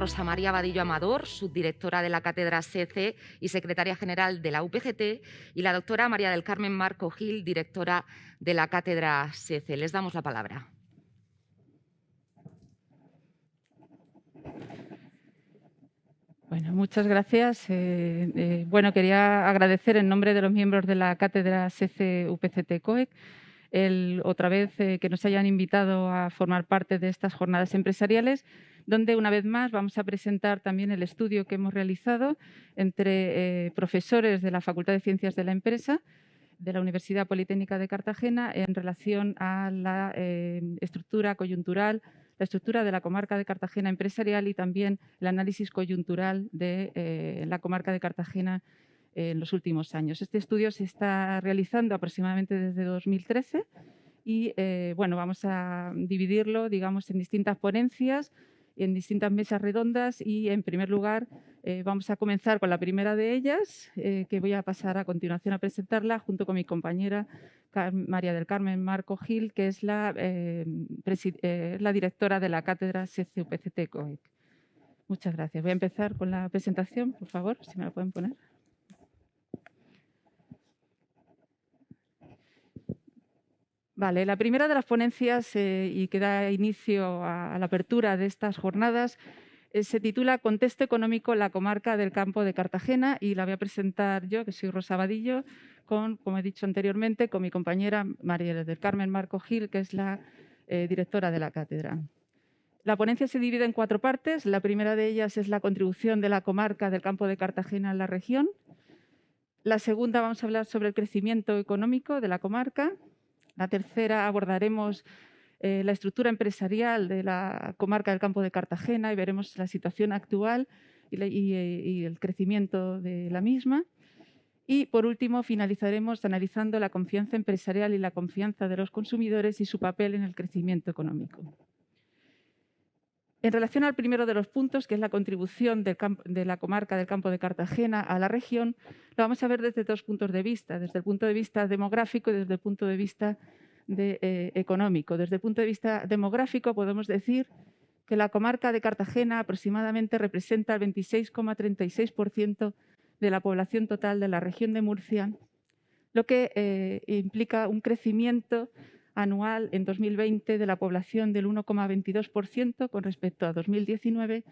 Rosa María Vadillo Amador, subdirectora de la Cátedra SECE y secretaria general de la UPCT, y la doctora María del Carmen Marco Gil, directora de la Cátedra SECE. Les damos la palabra. Bueno, muchas gracias. Quería agradecer en nombre de los miembros de la Cátedra SECE UPCT COEC otra vez que nos hayan invitado a formar parte de estas jornadas empresariales, donde una vez más vamos a presentar también el estudio que hemos realizado entre profesores de la Facultad de Ciencias de la Empresa de la Universidad Politécnica de Cartagena en relación a la estructura coyuntural, la estructura de la comarca de Cartagena empresarial y también el análisis coyuntural de la comarca de Cartagena en los últimos años. Este estudio se está realizando aproximadamente desde 2013 y vamos a dividirlo, digamos, en distintas ponencias, en distintas mesas redondas y, en primer lugar, vamos a comenzar con la primera de ellas, que voy a pasar a continuación a presentarla junto con mi compañera María del Carmen Marco Gil, que es la directora de la cátedra SECE UPCT COEC. Muchas gracias. Voy a empezar con la presentación, por favor, si me la pueden poner. Vale, la primera de las ponencias y que da inicio a la apertura de estas jornadas se titula Contexto económico en la comarca del Campo de Cartagena y la voy a presentar yo, que soy Rosa Vadillo, como he dicho anteriormente, con mi compañera María del Carmen Marco Gil, que es la directora de la cátedra. La ponencia se divide en 4 partes. La primera de ellas es la contribución de la comarca del Campo de Cartagena en la región. La segunda vamos a hablar sobre el crecimiento económico de la comarca. La tercera abordaremos la estructura empresarial de la comarca del Campo de Cartagena y veremos la situación actual y el crecimiento de la misma. Y, por último, finalizaremos analizando la confianza empresarial y la confianza de los consumidores y su papel en el crecimiento económico. En relación al primero de los puntos, que es la contribución de la comarca del Campo de Cartagena a la región, lo vamos a ver desde 2 puntos de vista, desde el punto de vista demográfico y desde el punto de vista económico. Desde el punto de vista demográfico podemos decir que la comarca de Cartagena aproximadamente representa el 26,36% de la población total de la región de Murcia, lo que implica un crecimiento anual en 2020 de la población del 1,22% con respecto a 2019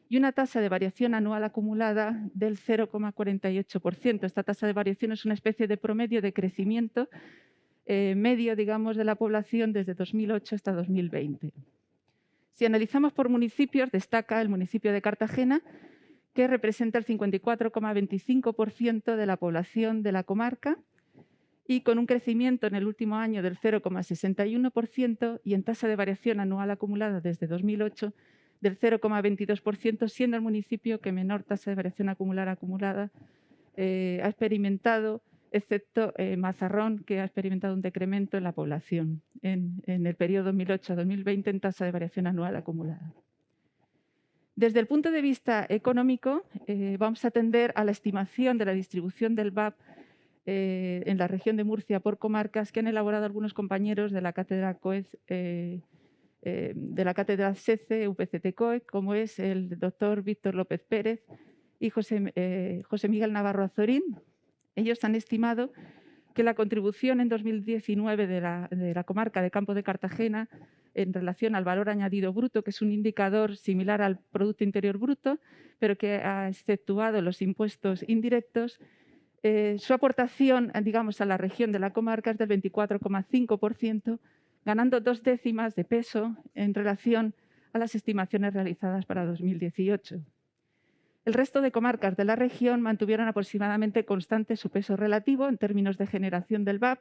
y una tasa de variación anual acumulada del 0,48%. Esta tasa de variación es una especie de promedio de crecimiento medio, digamos, de la población desde 2008 hasta 2020. Si analizamos por municipios, destaca el municipio de Cartagena, que representa el 54,25% de la población de la comarca y con un crecimiento en el último año del 0,61% y en tasa de variación anual acumulada desde 2008 del 0,22%, siendo el municipio que menor tasa de variación acumulada ha experimentado, excepto Mazarrón, que ha experimentado un decremento en la población en el periodo 2008 a 2020 en tasa de variación anual acumulada. Desde el punto de vista económico, vamos a atender a la estimación de la distribución del VAP en la región de Murcia por comarcas que han elaborado algunos compañeros de la cátedra de la cátedra SECE UPCT COEC, como es el doctor Víctor López Pérez y José Miguel Navarro Azorín. Ellos han estimado que la contribución en 2019 de la comarca de Campo de Cartagena en relación al valor añadido bruto, que es un indicador similar al Producto Interior Bruto, pero que ha exceptuado los impuestos indirectos, su aportación, digamos, a la región de la comarca es del 24,5%, ganando 2 décimas de peso en relación a las estimaciones realizadas para 2018. El resto de comarcas de la región mantuvieron aproximadamente constante su peso relativo en términos de generación del VAP,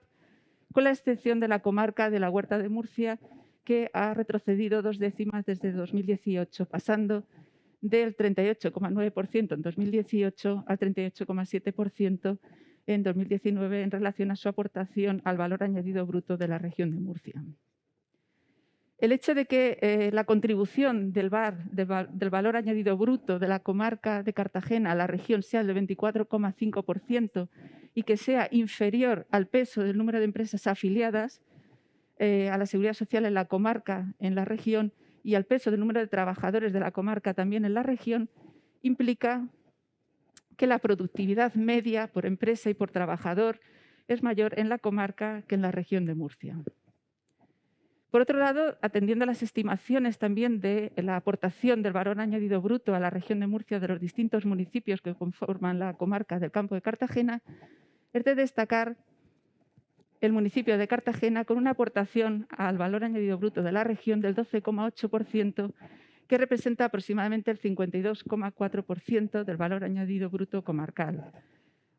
con la excepción de la comarca de la Huerta de Murcia, que ha retrocedido 2 décimas desde 2018, pasando del 38,9% en 2018 al 38,7% en 2019 en relación a su aportación al valor añadido bruto de la región de Murcia. El hecho de que la contribución del valor añadido bruto de la comarca de Cartagena a la región sea del 24,5% y que sea inferior al peso del número de empresas afiliadas a la Seguridad Social en la comarca, en la región, y al peso del número de trabajadores de la comarca también en la región, implica que la productividad media por empresa y por trabajador es mayor en la comarca que en la región de Murcia. Por otro lado, atendiendo a las estimaciones también de la aportación del valor añadido bruto a la región de Murcia de los distintos municipios que conforman la comarca del Campo de Cartagena, es de destacar el municipio de Cartagena con una aportación al valor añadido bruto de la región del 12,8%, que representa aproximadamente el 52,4% del valor añadido bruto comarcal.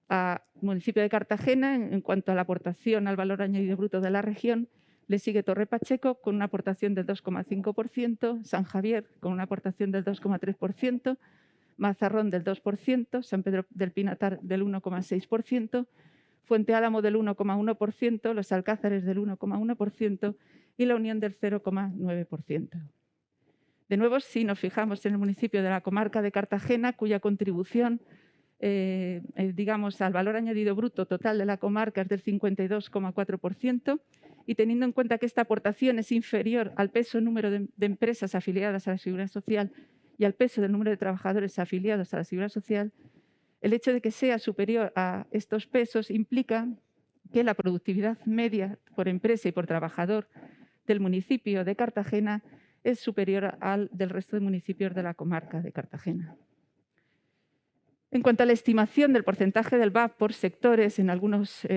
Al municipio de Cartagena, en cuanto a la aportación al valor añadido bruto de la región, le sigue Torre Pacheco con una aportación del 2,5%, San Javier con una aportación del 2,3%, Mazarrón del 2%, San Pedro del Pinatar del 1,6%, Fuente Álamo del 1,1%, Los Alcázares del 1,1% y La Unión del 0,9%. De nuevo, si nos fijamos en el municipio de la comarca de Cartagena, cuya contribución digamos, al valor añadido bruto total de la comarca es del 52,4%, y teniendo en cuenta que esta aportación es inferior al peso número de empresas afiliadas a la Seguridad Social y al peso del número de trabajadores afiliados a la Seguridad Social, el hecho de que sea superior a estos pesos implica que la productividad media por empresa y por trabajador del municipio de Cartagena es superior al del resto de municipios de la comarca de Cartagena. En cuanto a la estimación del porcentaje del VAP por sectores en algunas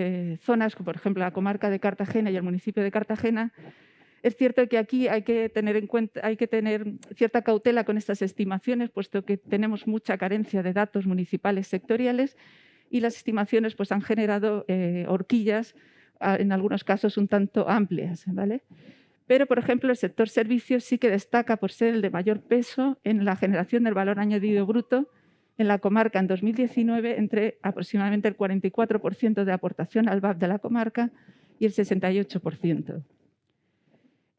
zonas, como por ejemplo la comarca de Cartagena y el municipio de Cartagena, es cierto que aquí hay que tener cierta cautela con estas estimaciones, puesto que tenemos mucha carencia de datos municipales sectoriales y las estimaciones pues, han generado horquillas, en algunos casos un tanto amplias, ¿vale? Pero, por ejemplo, el sector servicios sí que destaca por ser el de mayor peso en la generación del valor añadido bruto en la comarca en 2019, entre aproximadamente el 44% de aportación al VAP de la comarca y el 68%.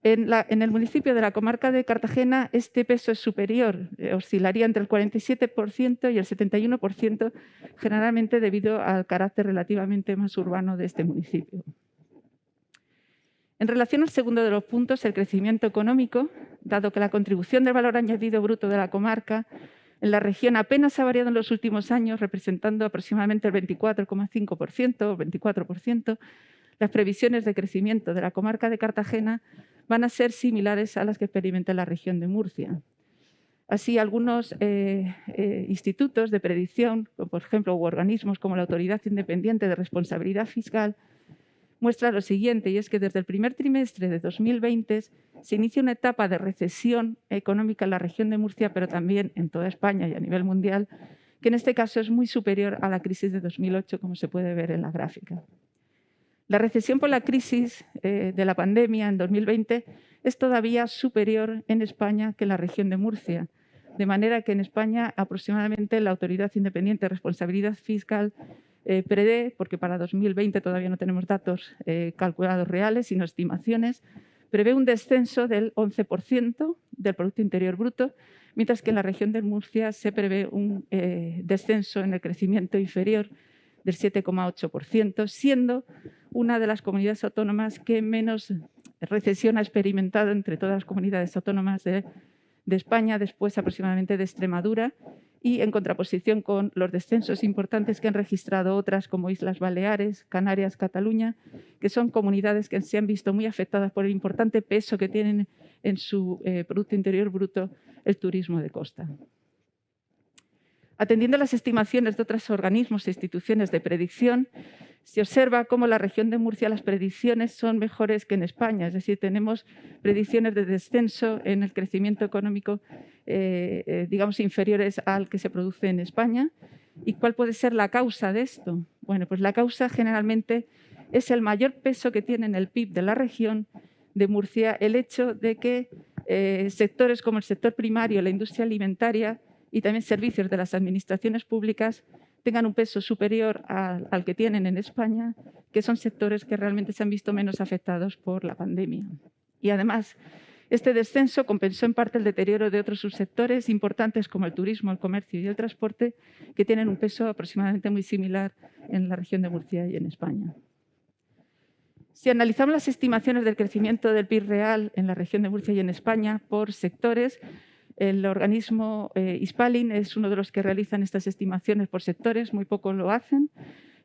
En el municipio de la comarca de Cartagena, este peso es superior, oscilaría entre el 47% y el 71%, generalmente debido al carácter relativamente más urbano de este municipio. En relación al segundo de los puntos, el crecimiento económico, dado que la contribución del valor añadido bruto de la comarca en la región apenas ha variado en los últimos años, representando aproximadamente el 24,5% o 24%, las previsiones de crecimiento de la comarca de Cartagena van a ser similares a las que experimenta la región de Murcia. Así, algunos institutos de predicción, por ejemplo, u organismos como la Autoridad Independiente de Responsabilidad Fiscal, muestra lo siguiente, y es que desde el primer trimestre de 2020 se inicia una etapa de recesión económica en la región de Murcia, pero también en toda España y a nivel mundial, que en este caso es muy superior a la crisis de 2008, como se puede ver en la gráfica. La recesión por la crisis de la pandemia en 2020 es todavía superior en España que en la región de Murcia, de manera que en España aproximadamente la Autoridad Independiente de Responsabilidad Fiscal prevé, porque para 2020 todavía no tenemos datos calculados reales, sino estimaciones, prevé un descenso del 11% del Producto Interior Bruto, mientras que en la región de Murcia se prevé un descenso en el crecimiento inferior del 7,8%, siendo una de las comunidades autónomas que menos recesión ha experimentado entre todas las comunidades autónomas de España, después aproximadamente de Extremadura, y en contraposición con los descensos importantes que han registrado otras como Islas Baleares, Canarias, Cataluña, que son comunidades que se han visto muy afectadas por el importante peso que tienen en su Producto Interior Bruto el turismo de costa. Atendiendo a las estimaciones de otros organismos e instituciones de predicción, se observa cómo en la región de Murcia las predicciones son mejores que en España, es decir, tenemos predicciones de descenso en el crecimiento económico, digamos, inferiores al que se produce en España. ¿Y cuál puede ser la causa de esto? Bueno, pues la causa generalmente es el mayor peso que tiene en el PIB de la región de Murcia el hecho de que sectores como el sector primario, la industria alimentaria y también servicios de las administraciones públicas tengan un peso superior al que tienen en España, que son sectores que realmente se han visto menos afectados por la pandemia. Y además, este descenso compensó en parte el deterioro de otros subsectores importantes como el turismo, el comercio y el transporte, que tienen un peso aproximadamente muy similar en la región de Murcia y en España. Si analizamos las estimaciones del crecimiento del PIB real en la región de Murcia y en España por sectores, el organismo Hispalin es uno de los que realizan estas estimaciones por sectores, muy pocos lo hacen.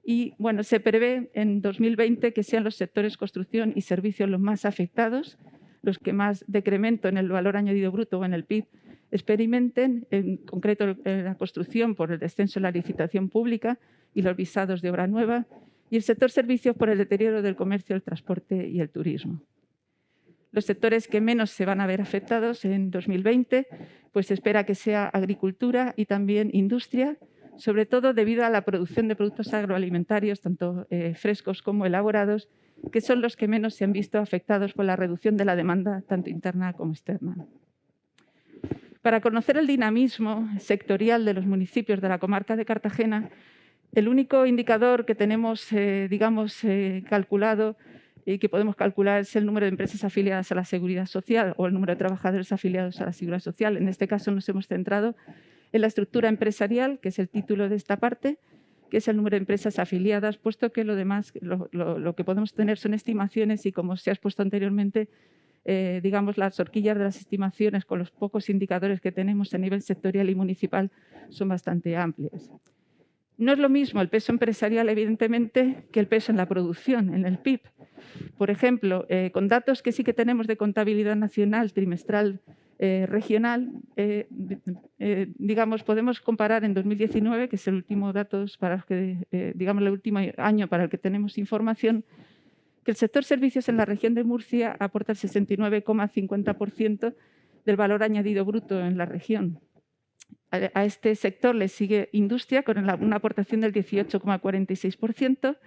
Y bueno, se prevé en 2020 que sean los sectores construcción y servicios los más afectados, los que más decremento en el valor añadido bruto o en el PIB experimenten, en concreto la construcción por el descenso en la licitación pública y los visados de obra nueva, y el sector servicios por el deterioro del comercio, el transporte y el turismo. Los sectores que menos se van a ver afectados en 2020, pues se espera que sea agricultura y también industria, sobre todo debido a la producción de productos agroalimentarios, tanto frescos como elaborados, que son los que menos se han visto afectados por la reducción de la demanda, tanto interna como externa. Para conocer el dinamismo sectorial de los municipios de la comarca de Cartagena, el único indicador que tenemos, calculado y que podemos calcular es el número de empresas afiliadas a la Seguridad Social o el número de trabajadores afiliados a la Seguridad Social. En este caso nos hemos centrado en la estructura empresarial, que es el título de esta parte, que es el número de empresas afiliadas, puesto que lo demás, lo que podemos tener son estimaciones y, como se ha expuesto anteriormente, las horquillas de las estimaciones con los pocos indicadores que tenemos a nivel sectorial y municipal son bastante amplias. No es lo mismo el peso empresarial, evidentemente, que el peso en la producción, en el PIB. Por ejemplo, con datos que sí que tenemos de contabilidad nacional, trimestral, regional, podemos comparar en 2019, que es el último datos para el último año para el que tenemos información, que el sector servicios en la región de Murcia aporta el 69,50% del valor añadido bruto en la región. A este sector le sigue industria con una aportación del 18,46%,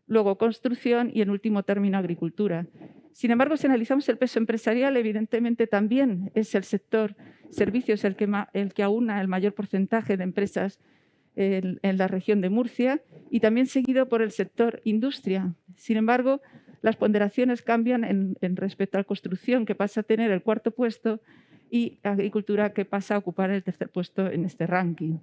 luego construcción y, en último término, agricultura. Sin embargo, si analizamos el peso empresarial, evidentemente también es el sector servicios el que aúna el mayor porcentaje de empresas en la región de Murcia, y también seguido por el sector industria. Sin embargo, las ponderaciones cambian en respecto a la construcción, que pasa a tener el cuarto puesto, y agricultura, que pasa a ocupar el tercer puesto en este ranking.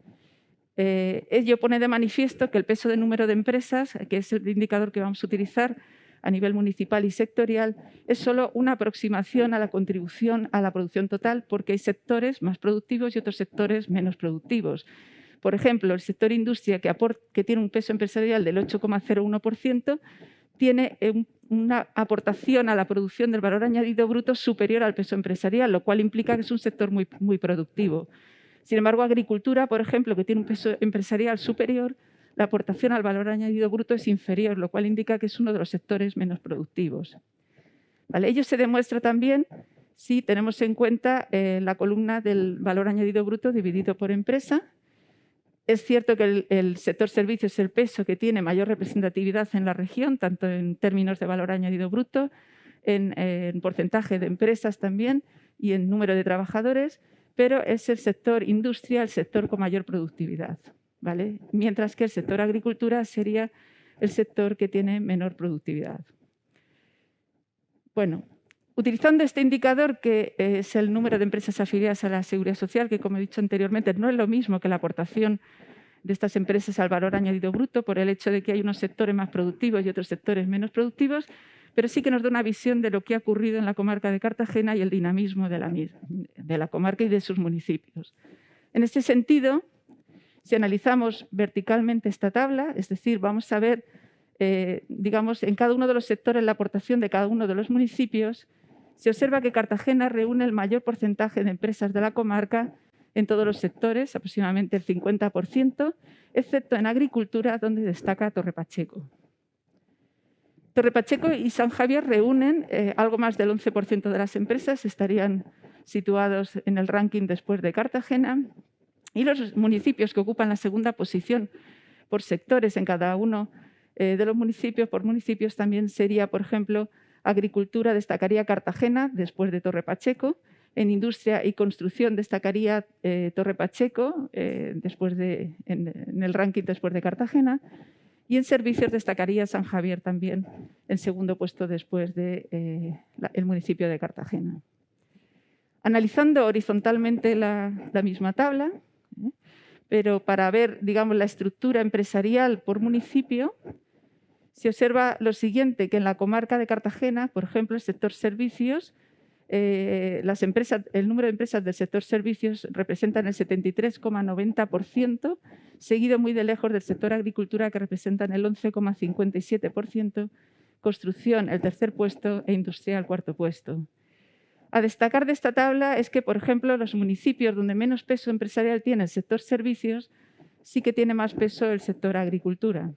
Ello pone de manifiesto que el peso de número de empresas, que es el indicador que vamos a utilizar a nivel municipal y sectorial, es solo una aproximación a la contribución a la producción total, porque hay sectores más productivos y otros sectores menos productivos. Por ejemplo, el sector industria, que tiene un peso empresarial del 8,01%, tiene una aportación a la producción del valor añadido bruto superior al peso empresarial, lo cual implica que es un sector muy, muy productivo. Sin embargo, agricultura, por ejemplo, que tiene un peso empresarial superior, la aportación al valor añadido bruto es inferior, lo cual indica que es uno de los sectores menos productivos. ¿Vale? Ello se demuestra también si tenemos en cuenta la columna del valor añadido bruto dividido por empresa. Es cierto que el sector servicios es el peso que tiene mayor representatividad en la región, tanto en términos de valor añadido bruto, en porcentaje de empresas también y en número de trabajadores, pero es el sector industria el sector con mayor productividad, ¿vale? Mientras que el sector agricultura sería el sector que tiene menor productividad. Bueno, utilizando este indicador, que es el número de empresas afiliadas a la Seguridad Social, que, como he dicho anteriormente, no es lo mismo que la aportación de estas empresas al valor añadido bruto, por el hecho de que hay unos sectores más productivos y otros sectores menos productivos, pero sí que nos da una visión de lo que ha ocurrido en la comarca de Cartagena y el dinamismo de la comarca y de sus municipios. En este sentido, si analizamos verticalmente esta tabla, es decir, vamos a ver, en cada uno de los sectores la aportación de cada uno de los municipios, se observa que Cartagena reúne el mayor porcentaje de empresas de la comarca en todos los sectores, aproximadamente el 50%, excepto en agricultura, donde destaca Torre Pacheco. Torre Pacheco y San Javier reúnen algo más del 11% de las empresas, estarían situados en el ranking después de Cartagena, y los municipios que ocupan la segunda posición por sectores en cada uno de los municipios, por municipios también sería, por ejemplo, agricultura destacaría Cartagena después de Torre Pacheco, en industria y construcción destacaría Torre Pacheco en el ranking después de Cartagena, y en servicios destacaría San Javier también en segundo puesto después del municipio de Cartagena. Analizando horizontalmente la misma tabla, pero para ver, la estructura empresarial por municipio, Se observa lo siguiente, que en la comarca de Cartagena, por ejemplo, el sector servicios, el número de empresas del sector servicios representan el 73,90%, seguido muy de lejos del sector agricultura, que representan el 11,57%, construcción el tercer puesto e industria el cuarto puesto. A destacar de esta tabla es que, por ejemplo, los municipios donde menos peso empresarial tiene el sector servicios, sí que tiene más peso el sector agricultura.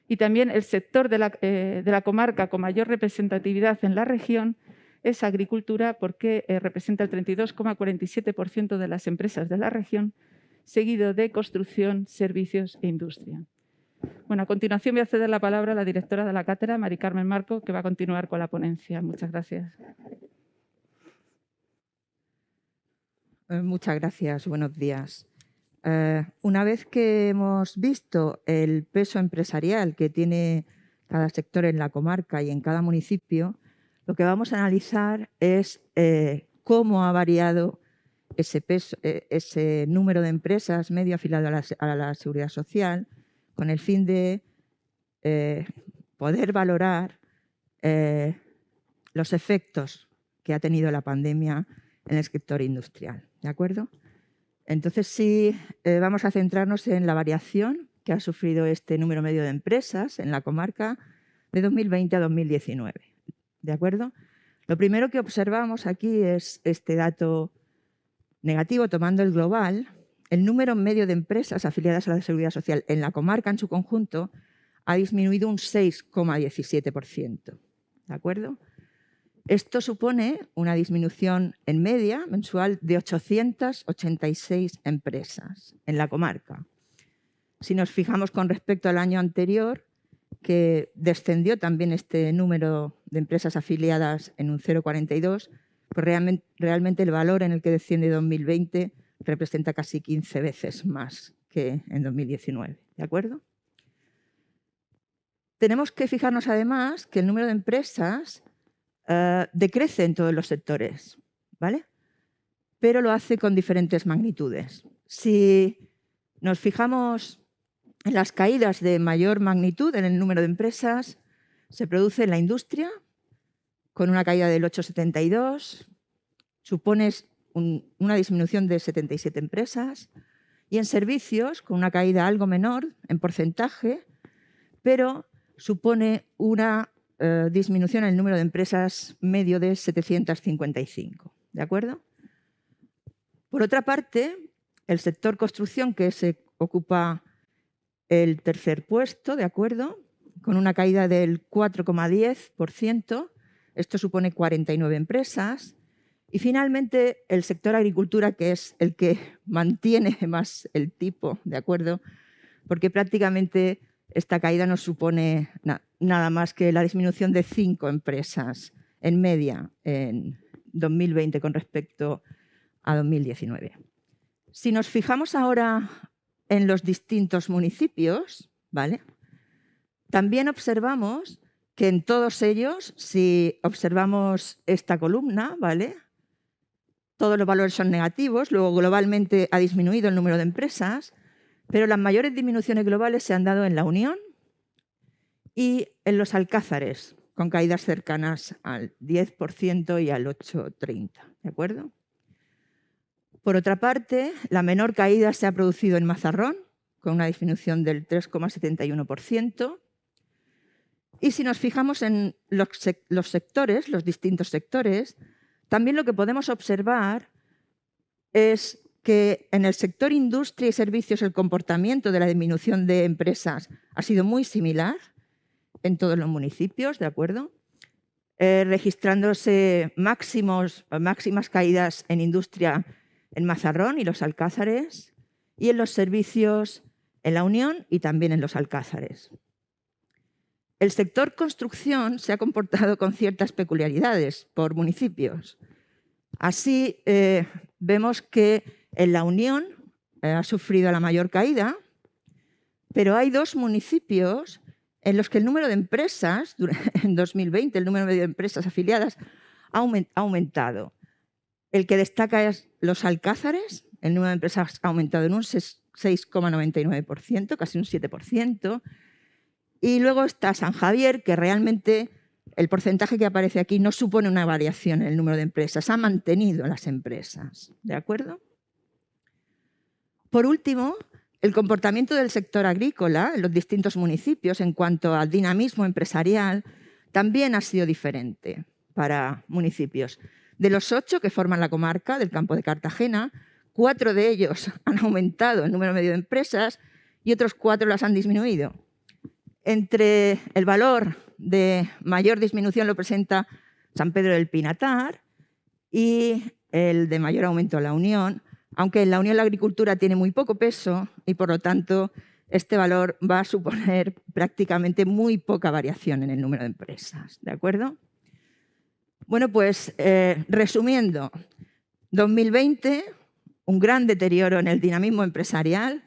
Y también el sector de la comarca con mayor representatividad en la región es agricultura, porque representa el 32,47% de las empresas de la región, seguido de construcción, servicios e industria. Bueno, a continuación voy a ceder la palabra a la directora de la cátedra, Mari Carmen Marco, que va a continuar con la ponencia. Muchas gracias. Muchas gracias. Buenos días. Una vez que hemos visto el peso empresarial que tiene cada sector en la comarca y en cada municipio, lo que vamos a analizar es cómo ha variado ese peso, ese número de empresas medio afiliado a la Seguridad Social, con el fin de poder valorar los efectos que ha tenido la pandemia en el sector industrial. ¿De acuerdo? Entonces, sí, vamos a centrarnos en la variación que ha sufrido este número medio de empresas en la comarca de 2020 a 2019. ¿De acuerdo? Lo primero que observamos aquí es este dato negativo, tomando el global. El número medio de empresas afiliadas a la Seguridad Social en la comarca en su conjunto ha disminuido un 6,17%. ¿De acuerdo? Esto supone una disminución en media mensual de 886 empresas en la comarca. Si nos fijamos con respecto al año anterior, que descendió también este número de empresas afiliadas en un 0,42, pues realmente el valor en el que desciende 2020 representa casi 15 veces más que en 2019. ¿De acuerdo? Tenemos que fijarnos además que el número de empresas decrece en todos los sectores, ¿vale? Pero lo hace con diferentes magnitudes. Si nos fijamos en las caídas de mayor magnitud en el número de empresas, se produce en la industria, con una caída del 8,72, supone una disminución de 77 empresas, y en servicios, con una caída algo menor en porcentaje, pero supone una disminución en el número de empresas medio de 755. ¿De acuerdo? Por otra parte, el sector construcción, que se ocupa el tercer puesto, ¿de acuerdo?, con una caída del 4,10%, esto supone 49 empresas. Y finalmente, el sector agricultura, que es el que mantiene más el tipo, ¿de acuerdo?, porque prácticamente esta caída nos supone nada más que la disminución de 5 empresas en media en 2020 con respecto a 2019. Si nos fijamos ahora en los distintos municipios, ¿vale?, también observamos que en todos ellos, si observamos esta columna, ¿vale?, todos los valores son negativos, luego globalmente ha disminuido el número de empresas, pero las mayores disminuciones globales se han dado en La Unión y en los Alcázares, con caídas cercanas al 10% y al 8,30%. ¿De acuerdo? Por otra parte, la menor caída se ha producido en Mazarrón, con una disminución del 3,71%. Y si nos fijamos en los sectores, los distintos sectores, también lo que podemos observar es que en el sector industria y servicios el comportamiento de la disminución de empresas ha sido muy similar en todos los municipios, ¿de acuerdo? Registrándose máximas caídas en industria en Mazarrón y los Alcázares, y en los servicios en La Unión y también en los Alcázares. El sector construcción se ha comportado con ciertas peculiaridades por municipios. Así, vemos que en La Unión ha sufrido la mayor caída, pero hay 2 municipios en los que el número de empresas, en 2020, el número medio de empresas afiliadas ha aumentado. El que destaca es los Alcázares, el número de empresas ha aumentado en un 6,99%, casi un 7%, Y luego está San Javier, que realmente el porcentaje que aparece aquí no supone una variación en el número de empresas, ha mantenido las empresas, ¿de acuerdo? Por último, el comportamiento del sector agrícola en los distintos municipios en cuanto al dinamismo empresarial también ha sido diferente para municipios. De los 8 que forman la comarca del Campo de Cartagena, 4 de ellos han aumentado el número medio de empresas y otros 4 las han disminuido. Entre el valor de mayor disminución lo presenta San Pedro del Pinatar y el de mayor aumento La Unión, aunque en La Unión la agricultura tiene muy poco peso y por lo tanto este valor va a suponer prácticamente muy poca variación en el número de empresas, ¿de acuerdo? Bueno, pues resumiendo, 2020, un gran deterioro en el dinamismo empresarial,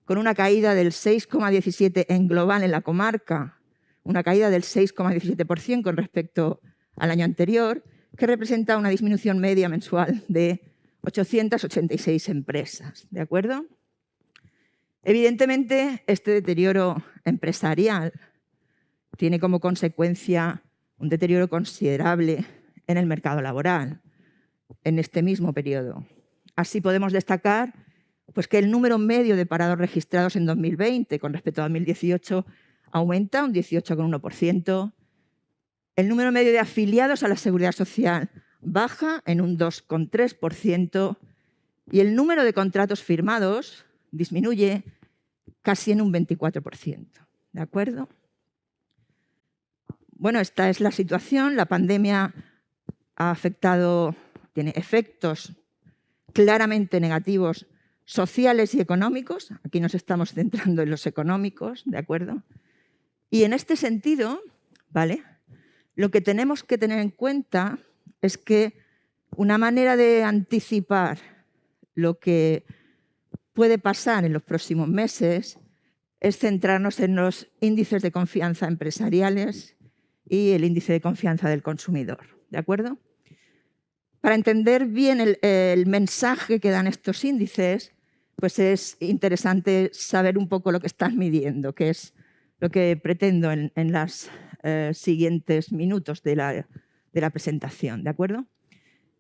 con una caída del 6,17% en global en la comarca, una caída del 6,17% con respecto al año anterior, que representa una disminución media mensual de 886 empresas, ¿de acuerdo? Evidentemente, este deterioro empresarial tiene como consecuencia un deterioro considerable en el mercado laboral en este mismo periodo. Así podemos destacar pues, que el número medio de parados registrados en 2020 con respecto a 2018 aumenta un 18,1%. El número medio de afiliados a la Seguridad Social baja en un 2,3% y el número de contratos firmados disminuye casi en un 24%. ¿De acuerdo? Bueno, esta es la situación. La pandemia ha afectado, tiene efectos claramente negativos sociales y económicos. Aquí nos estamos centrando en los económicos, ¿de acuerdo? Y en este sentido, ¿vale?, lo que tenemos que tener en cuenta es que una manera de anticipar lo que puede pasar en los próximos meses es centrarnos en los índices de confianza empresariales y el índice de confianza del consumidor, ¿de acuerdo? Para entender bien el mensaje que dan estos índices, pues es interesante saber un poco lo que están midiendo, que es lo que pretendo en los siguientes minutos de la presentación, ¿de acuerdo?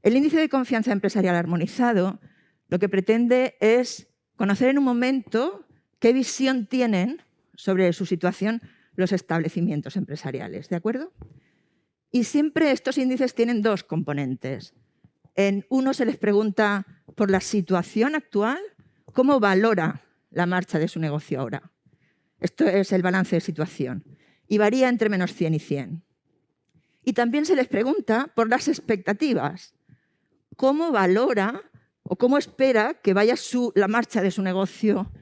El índice de confianza empresarial armonizado lo que pretende es conocer en un momento qué visión tienen sobre su situación los establecimientos empresariales, ¿de acuerdo? Y siempre estos índices tienen 2 componentes. En uno se les pregunta por la situación actual, cómo valora la marcha de su negocio ahora. Esto es el balance de situación y varía entre menos 100 y 100. Y también se les pregunta por las expectativas, cómo valora o cómo espera que vaya la marcha de su negocio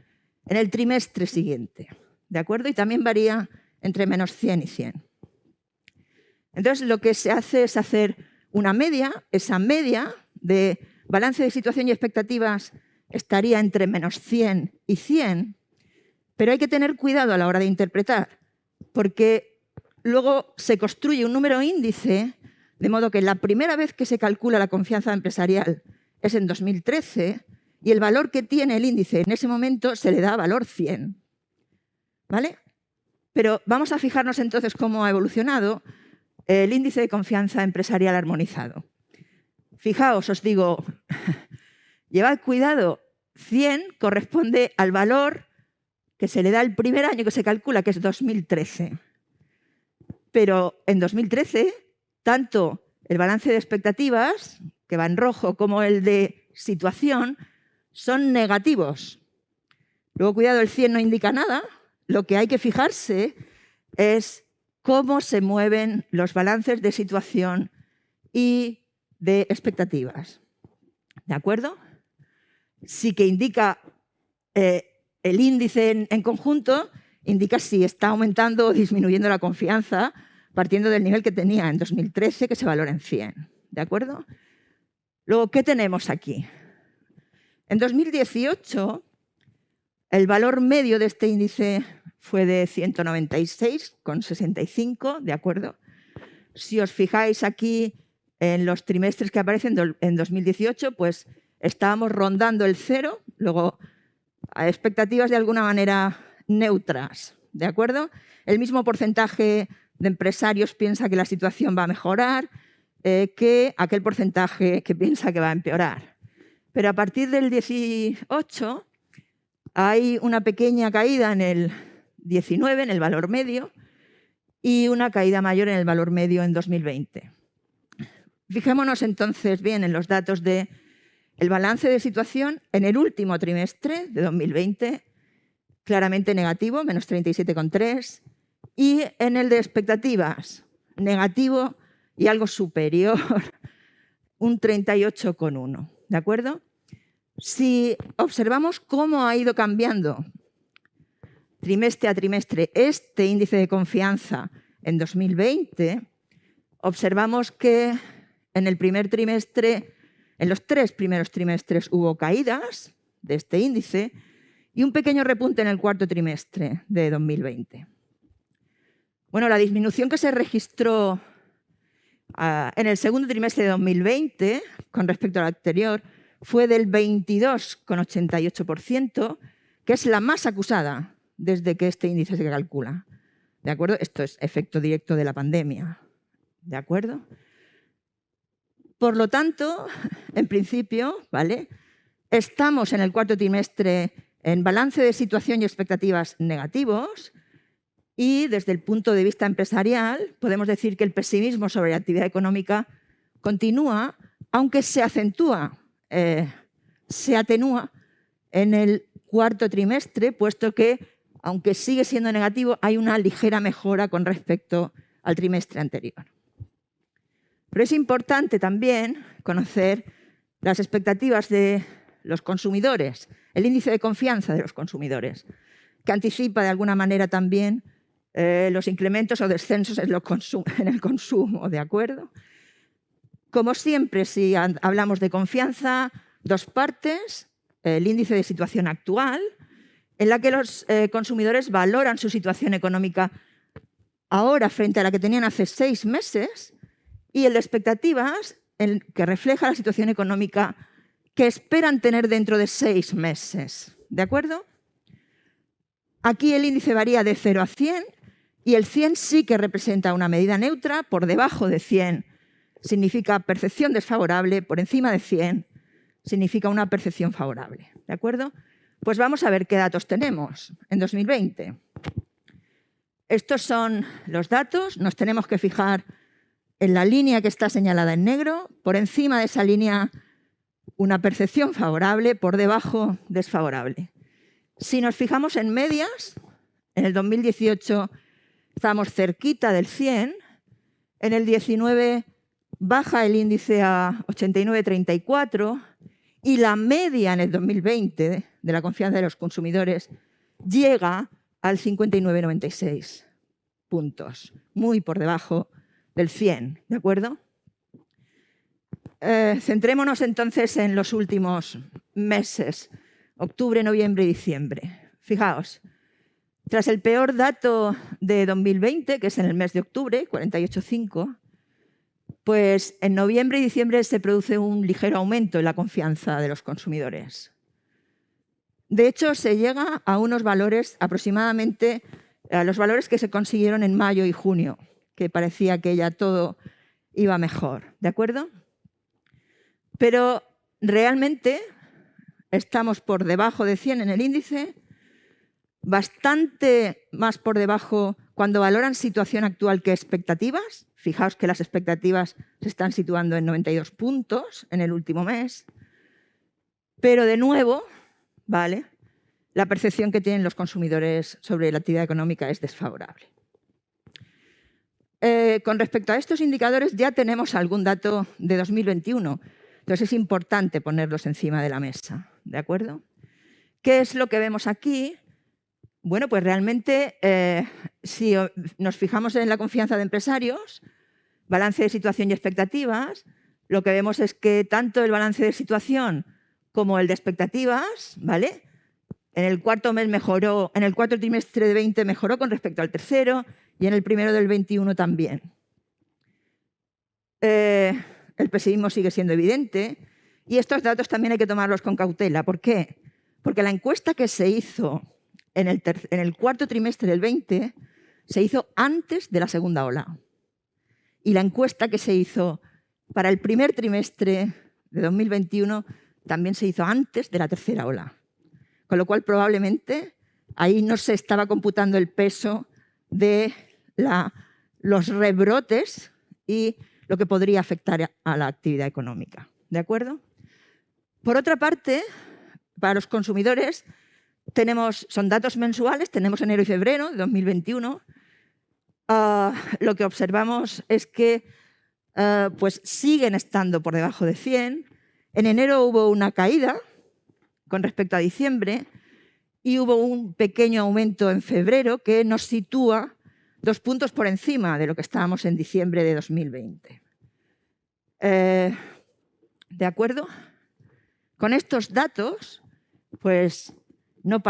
en el trimestre siguiente, ¿de acuerdo? Y también varía entre menos 100 y 100. Entonces, lo que se hace es hacer una media. Esa media de balance de situación y expectativas estaría entre menos 100 y 100, pero hay que tener cuidado a la hora de interpretar, porque luego se construye un número índice, de modo que la primera vez que se calcula la confianza empresarial es en 2013 y el valor que tiene el índice en ese momento se le da valor 100. ¿Vale? Pero vamos a fijarnos entonces cómo ha evolucionado el índice de confianza empresarial armonizado. Fijaos, os digo, llevad cuidado, 100 corresponde al valor que se le da el primer año que se calcula, que es 2013. Pero en 2013, tanto el balance de expectativas, que va en rojo, como el de situación, son negativos. Luego, cuidado, el 100 no indica nada. Lo que hay que fijarse es cómo se mueven los balances de situación y de expectativas. ¿De acuerdo? Sí que indica el índice en conjunto, indica si está aumentando o disminuyendo la confianza partiendo del nivel que tenía en 2013, que se valora en 100. ¿De acuerdo? Luego, ¿qué tenemos aquí? En 2018, el valor medio de este índice fue de 196,65, ¿de acuerdo? Si os fijáis aquí en los trimestres que aparecen en 2018, pues estábamos rondando el 0, luego a expectativas de alguna manera neutras, ¿de acuerdo? El mismo porcentaje de empresarios piensa que la situación va a mejorar que aquel porcentaje que piensa que va a empeorar. Pero a partir del 18 hay una pequeña caída en el 19, en el valor medio, y una caída mayor en el valor medio en 2020. Fijémonos entonces bien en los datos del balance de situación en el último trimestre de 2020, claramente negativo, menos 37,3, y en el de expectativas, negativo y algo superior, un 38,1, ¿de acuerdo? Si observamos cómo ha ido cambiando trimestre a trimestre este índice de confianza en 2020, observamos que en el primer trimestre, en los 3 primeros trimestres hubo caídas de este índice y un pequeño repunte en el cuarto trimestre de 2020. Bueno, la disminución que se registró en el segundo trimestre de 2020 con respecto al anterior fue del 22,88%, que es la más acusada desde que este índice se calcula. ¿De acuerdo? Esto es efecto directo de la pandemia. ¿De acuerdo? Por lo tanto, en principio, ¿vale?, estamos en el cuarto trimestre en balance de situación y expectativas negativos y desde el punto de vista empresarial podemos decir que el pesimismo sobre la actividad económica continúa, aunque se atenúa en el cuarto trimestre, puesto que, aunque sigue siendo negativo, hay una ligera mejora con respecto al trimestre anterior. Pero es importante también conocer las expectativas de los consumidores, el índice de confianza de los consumidores, que anticipa de alguna manera también los incrementos o descensos en el consumo, ¿de acuerdo? Como siempre, si hablamos de confianza, dos partes: el índice de situación actual, en la que los consumidores valoran su situación económica ahora frente a la que tenían hace 6 meses, y el de expectativas, que refleja la situación económica que esperan tener dentro de 6 meses. ¿De acuerdo? Aquí el índice varía de 0 a 100 y el 100 sí que representa una medida neutra. Por debajo de 100 significa percepción desfavorable, por encima de 100 significa una percepción favorable. ¿De acuerdo? Pues vamos a ver qué datos tenemos en 2020. Estos son los datos. Nos tenemos que fijar en la línea que está señalada en negro. Por encima de esa línea, una percepción favorable, por debajo, desfavorable. Si nos fijamos en medias, en el 2018 estamos cerquita del 100, en el 19 baja el índice a 89,34 y la media en el 2020 de la confianza de los consumidores llega al 59,96 puntos, muy por debajo del 100, ¿de acuerdo? Centrémonos entonces en los últimos meses, octubre, noviembre y diciembre. Fijaos, tras el peor dato de 2020, que es en el mes de octubre, 48,5, pues en noviembre y diciembre se produce un ligero aumento en la confianza de los consumidores. De hecho, se llega a unos valores aproximadamente a los valores que se consiguieron en mayo y junio, que parecía que ya todo iba mejor, ¿de acuerdo? Pero realmente estamos por debajo de 100 en el índice, bastante más por debajo cuando valoran situación actual que expectativas. Fijaos que las expectativas se están situando en 92 puntos en el último mes. Pero de nuevo, ¿vale?, la percepción que tienen los consumidores sobre la actividad económica es desfavorable. Con respecto a estos indicadores ya tenemos algún dato de 2021. Entonces es importante ponerlos encima de la mesa, ¿de acuerdo? ¿Qué es lo que vemos aquí? Bueno, pues realmente, si nos fijamos en la confianza de empresarios, balance de situación y expectativas, lo que vemos es que tanto el balance de situación como el de expectativas, ¿vale?, en el cuarto mes mejoró, en el cuarto trimestre de 20 mejoró con respecto al tercero y en el primero del 21 también. El pesimismo sigue siendo evidente y estos datos también hay que tomarlos con cautela. ¿Por qué? Porque la encuesta que se hizo en el cuarto trimestre del 20 se hizo antes de la segunda ola. Y la encuesta que se hizo para el primer trimestre de 2021 también se hizo antes de la tercera ola. Con lo cual, probablemente, ahí no se estaba computando el peso de los rebrotes y lo que podría afectar a la actividad económica. ¿De acuerdo? Por otra parte, para los consumidores, son datos mensuales, tenemos enero y febrero de 2021. Lo que observamos es que pues siguen estando por debajo de 100. En enero hubo una caída con respecto a diciembre y hubo un pequeño aumento en febrero que nos sitúa 2 puntos por encima de lo que estábamos en diciembre de 2020. ¿De acuerdo? Con estos datos, pues no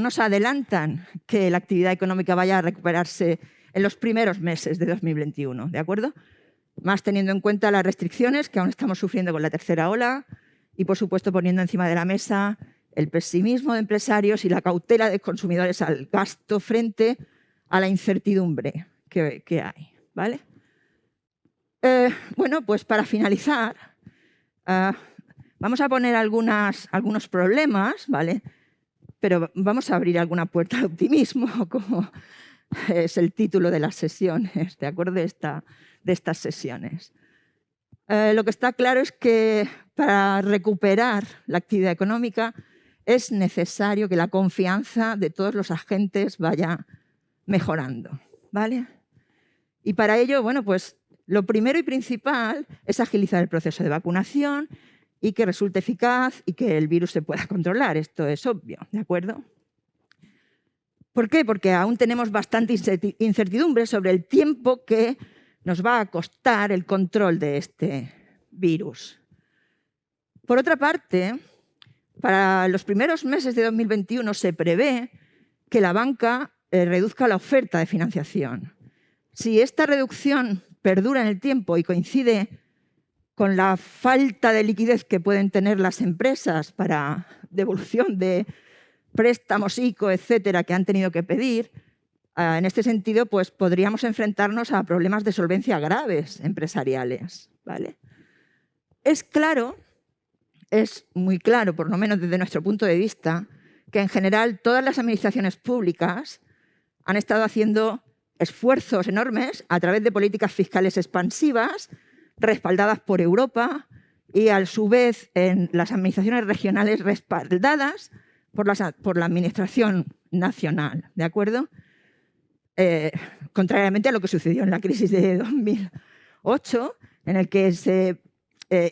nos adelantan que la actividad económica vaya a recuperarse en los primeros meses de 2021, ¿de acuerdo? Más teniendo en cuenta las restricciones que aún estamos sufriendo con la tercera ola y, por supuesto, poniendo encima de la mesa el pesimismo de empresarios y la cautela de consumidores al gasto frente a la incertidumbre que hay, ¿vale? Bueno, pues para finalizar, vamos a poner algunos problemas, ¿vale? Pero vamos a abrir alguna puerta al optimismo, como es el título de las sesiones, ¿de acuerdo? De estas sesiones. Lo que está claro es que para recuperar la actividad económica es necesario que la confianza de todos los agentes vaya mejorando, ¿vale? Y para ello, bueno, pues lo primero y principal es agilizar el proceso de vacunación y que resulte eficaz y que el virus se pueda controlar. Esto es obvio, ¿de acuerdo? ¿Por qué? Porque aún tenemos bastante incertidumbre sobre el tiempo que nos va a costar el control de este virus. Por otra parte, para los primeros meses de 2021 se prevé que la banca reduzca la oferta de financiación. Si esta reducción perdura en el tiempo y coincide con la falta de liquidez que pueden tener las empresas para devolución de préstamos ICO, etcétera, que han tenido que pedir, en este sentido, pues podríamos enfrentarnos a problemas de solvencia graves empresariales, ¿vale? Es muy claro, por lo menos desde nuestro punto de vista, que en general todas las administraciones públicas han estado haciendo esfuerzos enormes a través de políticas fiscales expansivas respaldadas por Europa y, a su vez, en las administraciones regionales respaldadas por la administración nacional, ¿de acuerdo? Contrariamente a lo que sucedió en la crisis de 2008, en el que se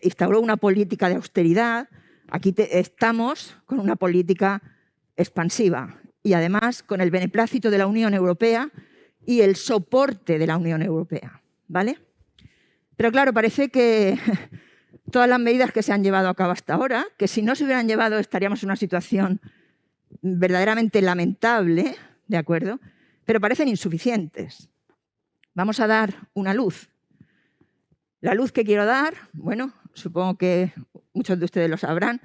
instauró una política de austeridad, aquí estamos con una política expansiva y, además, con el beneplácito de la Unión Europea y el soporte de la Unión Europea, ¿vale? Pero claro, parece que todas las medidas que se han llevado a cabo hasta ahora, que si no se hubieran llevado estaríamos en una situación verdaderamente lamentable, ¿de acuerdo? Pero parecen insuficientes. Vamos a dar una luz. La luz que quiero dar, bueno, supongo que muchos de ustedes lo sabrán.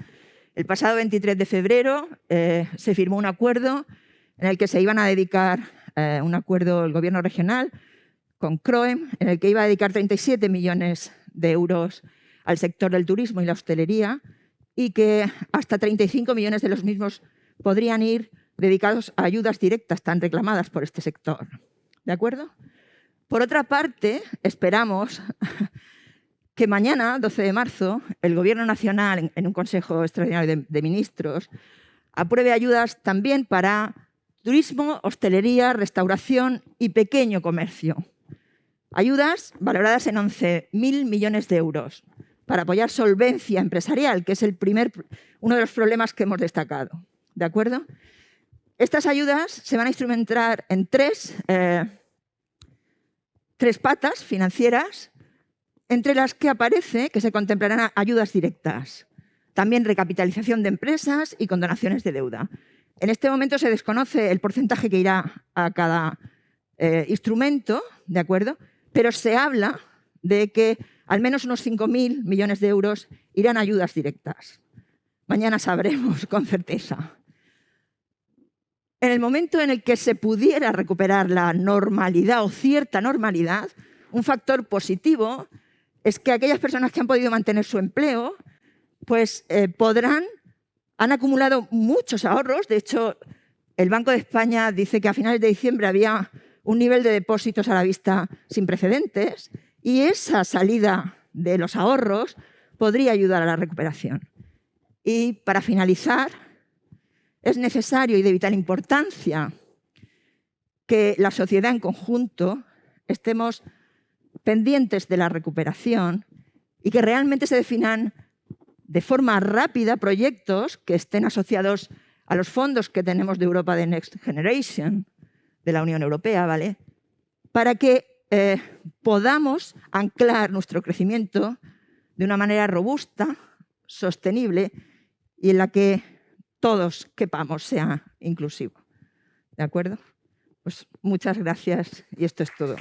El pasado 23 de febrero se firmó un acuerdo en el que se iban a dedicar, un acuerdo del Gobierno regional con CROEM, en el que iba a dedicar 37 millones de euros al sector del turismo y la hostelería y que hasta 35 millones de los mismos podrían ir dedicados a ayudas directas tan reclamadas por este sector. ¿De acuerdo? Por otra parte, esperamos que mañana, 12 de marzo, el Gobierno Nacional, en un Consejo Extraordinario de Ministros, apruebe ayudas también para turismo, hostelería, restauración y pequeño comercio. Ayudas valoradas en 11.000 millones de euros para apoyar solvencia empresarial, que es uno de los problemas que hemos destacado. ¿De acuerdo? Estas ayudas se van a instrumentar en tres patas financieras, entre las que aparece que se contemplarán ayudas directas, también recapitalización de empresas y condonaciones de deuda. En este momento se desconoce el porcentaje que irá a cada instrumento, ¿de acuerdo? Pero se habla de que al menos unos 5.000 millones de euros irán a ayudas directas. Mañana sabremos con certeza. en el momento en el que se pudiera recuperar la normalidad o cierta normalidad, un factor positivo es que aquellas personas que han podido mantener su empleo, pues han acumulado muchos ahorros. De hecho, el Banco de España dice que a finales de diciembre había un nivel de depósitos a la vista sin precedentes y esa salida de los ahorros podría ayudar a la recuperación. Y para finalizar, es necesario y de vital importancia que la sociedad en conjunto estemos pendientes de la recuperación y que realmente se definan de forma rápida proyectos que estén asociados a los fondos que tenemos de Europa de Next Generation, de la Unión Europea, ¿vale? Para que podamos anclar nuestro crecimiento de una manera robusta, sostenible y en la que todos quepamos, sea inclusivo. ¿De acuerdo? Pues muchas gracias y esto es todo.